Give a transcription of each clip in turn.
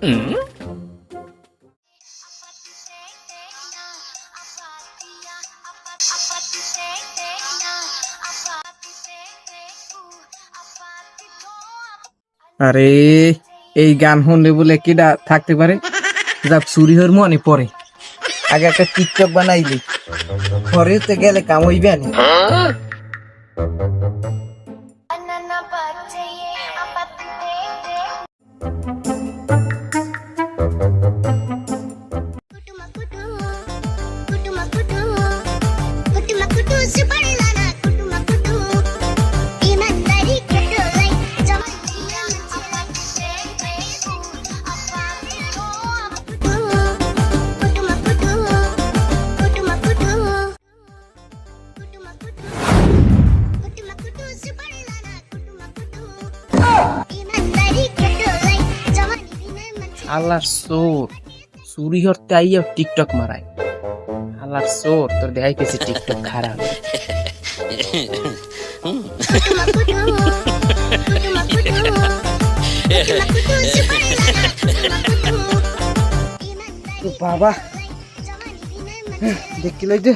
আরে এই গান শুনলে বলে কিডা থাকতে পারে? যাক চুরি হর মনে পড়ে, আগে একটা টিকটক বানাইলি পরে তো গেলে কাম হইবে না। আল্লাহর চোর চুরি হরতে আইয়া টিকটক মারায়। আল্লাহর চোর তোর দেখাই পেয়েছে টিকটক খারাপ। বাবা দেখিল যে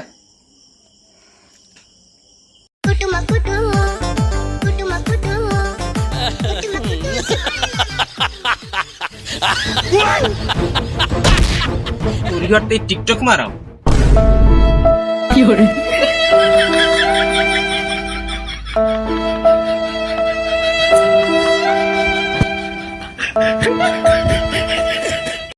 চুরি হরতে টিকটক মারাও কি করে?